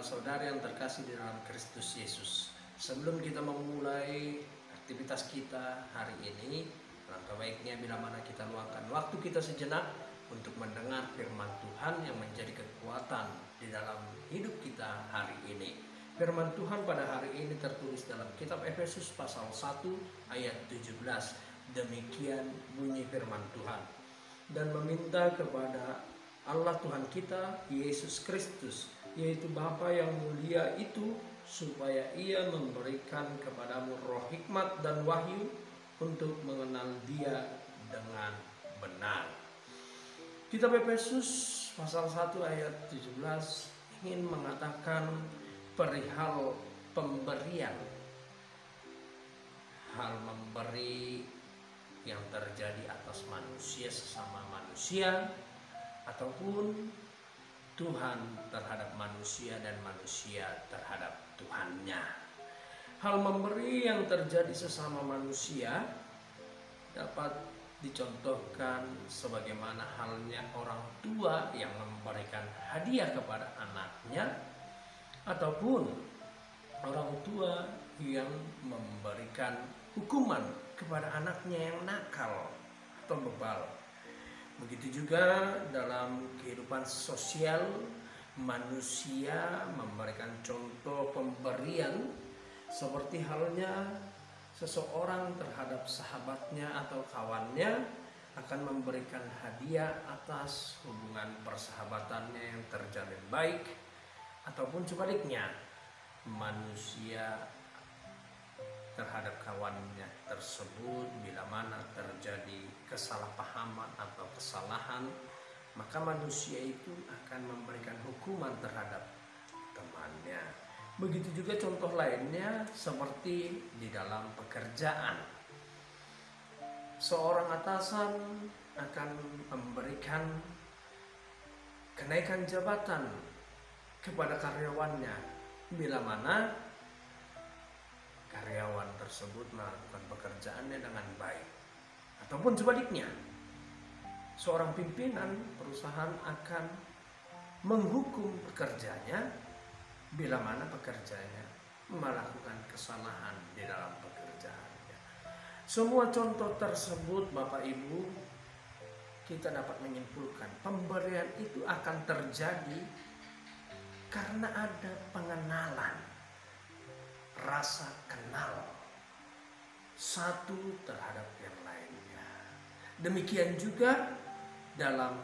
saudara yang terkasih di dalam Kristus Yesus. Sebelum kita memulai aktivitas kita hari ini, langkah baiknya bila mana kita luangkan waktu kita sejenak untuk mendengar firman Tuhan yang menjadi kekuatan di dalam hidup kita hari ini. Firman Tuhan pada hari ini tertulis dalam kitab Efesus pasal 1 ayat 17. Demikian bunyi firman Tuhan. Dan meminta kepada Allah Tuhan kita, Yesus Kristus, yaitu Bapa yang mulia itu, supaya Ia memberikan kepadamu roh hikmat dan wahyu untuk mengenal Dia dengan benar. Kitab Efesus pasal 1 ayat 17 ingin mengatakan perihal pemberian. Hal memberi yang terjadi atas manusia sesama manusia, ataupun Tuhan terhadap manusia dan manusia terhadap Tuhannya. Hal memberi yang terjadi sesama manusia dapat dicontohkan sebagaimana halnya orang tua yang memberikan hadiah kepada anaknya, ataupun orang tua yang memberikan hukuman kepada anaknya yang nakal atau bebal. Begitu juga dalam kehidupan sosial, manusia memberikan contoh pemberian seperti halnya seseorang terhadap sahabatnya atau kawannya akan memberikan hadiah atas hubungan persahabatannya yang terjalin baik, ataupun sebaliknya manusia terhadap kawannya tersebut bila mana terjadi kesalahpahaman atau kesalahan, maka manusia itu akan memberikan hukuman terhadap temannya. Begitu juga contoh lainnya seperti di dalam pekerjaan. Seorang atasan akan memberikan kenaikan jabatan kepada karyawannya bila mana karyawan tersebut melakukan pekerjaannya dengan baik. Ataupun sebaliknya, seorang pimpinan perusahaan akan menghukum pekerjanya bila mana pekerjanya melakukan kesalahan di dalam pekerjaannya. Semua contoh tersebut, Bapak Ibu, kita dapat menyimpulkan pemberian itu akan terjadi karena ada pengenalan, rasa kenal satu terhadap yang lainnya. Demikian juga dalam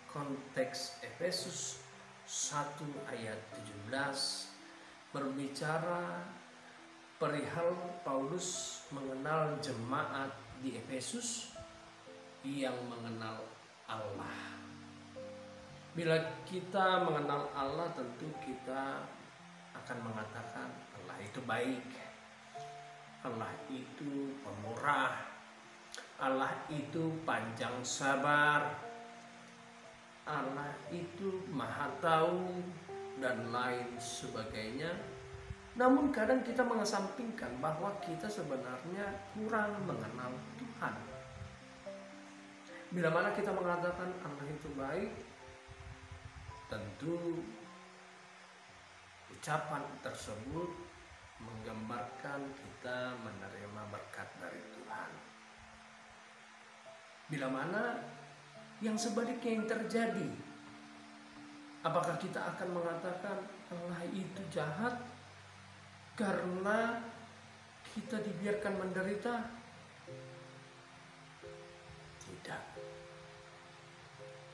konteks Efesus 1 ayat 17 berbicara perihal Paulus mengenal jemaat di Efesus yang mengenal Allah. Bila kita mengenal Allah, tentu kita akan mengatakan Allah itu baik, Allah itu pemurah, Allah itu panjang sabar, Allah itu maha tahu, dan lain sebagainya. Namun kadang kita mengesampingkan bahwa kita sebenarnya kurang mengenal Tuhan. Bila mana kita mengatakan Allah itu baik, tentu ucapan tersebut menggambarkan kita menerima berkat dari Tuhan. Bila mana yang sebaliknya yang terjadi, apakah kita akan mengatakan Allah itu jahat karena kita dibiarkan menderita? Tidak.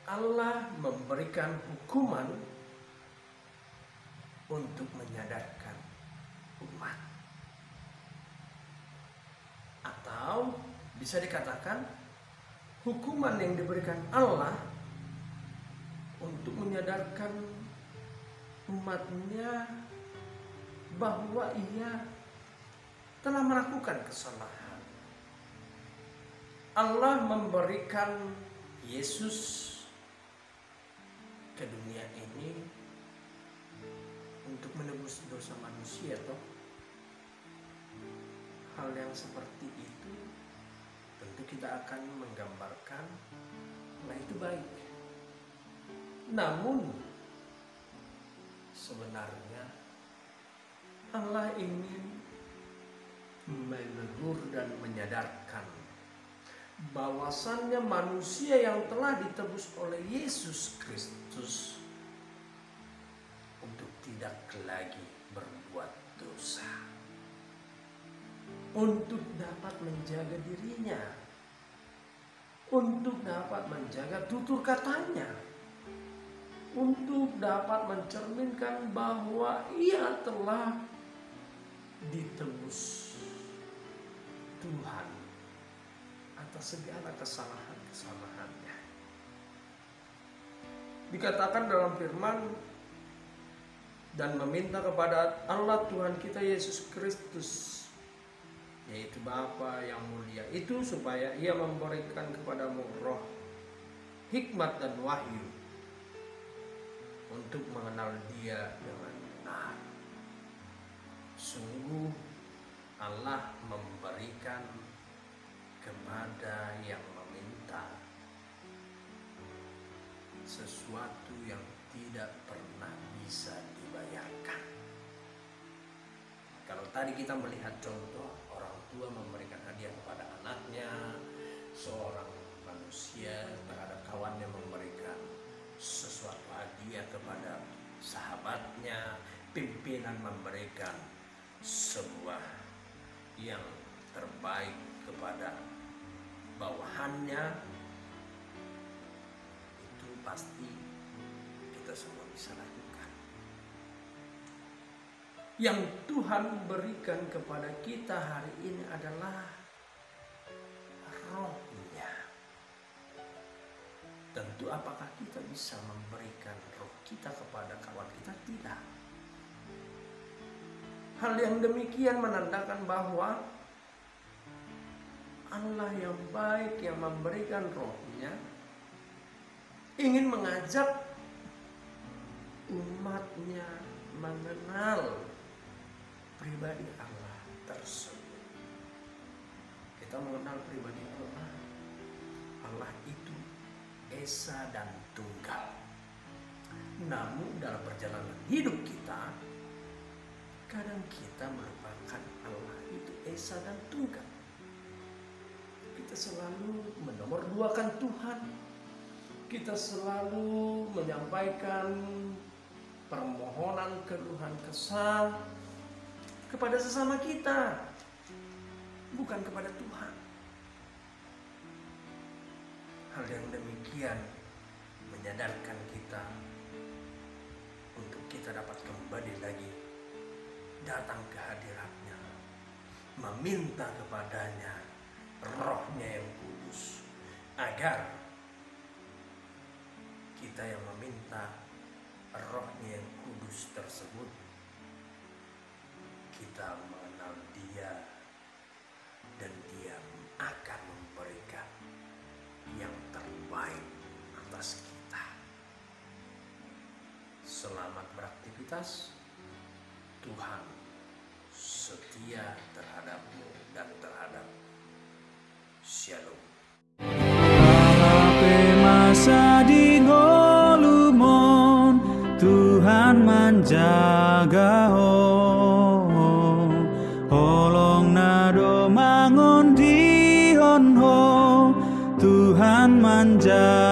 Allah memberikan hukuman untuk menyadarkan umat. Atau bisa dikatakan hukuman yang diberikan Allah untuk menyadarkan umatnya bahwa ia telah melakukan kesalahan. Allah memberikan Yesus ke dunia ini untuk menebus dosa manusia, toh. Hal yang seperti itu tentu kita akan menggambarkan Allah itu baik. Namun sebenarnya Allah ingin menegur dan menyadarkan bahwasannya manusia yang telah ditebus oleh Yesus Kristus untuk tidak lagi berbuat dosa, untuk dapat menjaga dirinya, untuk dapat menjaga tutur katanya, untuk dapat mencerminkan bahwa ia telah ditebus Tuhan atas segala kesalahan-kesalahannya. Dikatakan dalam firman, dan meminta kepada Allah Tuhan kita Yesus Kristus, yaitu Bapa yang mulia itu, supaya ia memberikan kepadamu roh, hikmat dan wahyu untuk mengenal Dia dengan benar. Sungguh Allah memberikan kepada yang meminta sesuatu yang tidak pernah bisa dibayarkan. Kalau tadi kita melihat contoh orang tua memberikan hadiah kepada anaknya, seorang manusia terhadap kawannya memberikan sesuatu hadiah kepada sahabatnya, pimpinan memberikan sebuah yang terbaik kepada bawahannya, itu pasti kita semua bisa lakukan. Yang Tuhan berikan kepada kita hari ini adalah roh-Nya. Tentu apakah kita bisa memberikan roh kita kepada kawan kita? Tidak. Hal yang demikian menandakan bahwa Allah yang baik yang memberikan roh-Nya ingin mengajak umat-Nya mengenal pribadi Allah tersebut. Kita mengenal pribadi Allah. Allah itu Esa dan Tunggal. Namun dalam perjalanan hidup kita, kadang kita melupakan Allah itu Esa dan Tunggal. Kita selalu menomorduakan Tuhan. Kita selalu menyampaikan permohonan keluhan kesal kepada sesama kita, bukan kepada Tuhan. Hal yang demikian menyadarkan kita untuk kita dapat kembali lagi datang ke hadirat-Nya, meminta kepadanya roh-Nya yang kudus, agar kita yang meminta roh-Nya yang kudus tersebut, kita mengenal Dia dan Dia akan memberikan yang terbaik atas kita. Selamat beraktivitas. Tuhan setia terhadapmu dan terhadap Shalom. Masa di ngolumon Tuhan menjaga holong nado mangon di honho Tuhan menjaga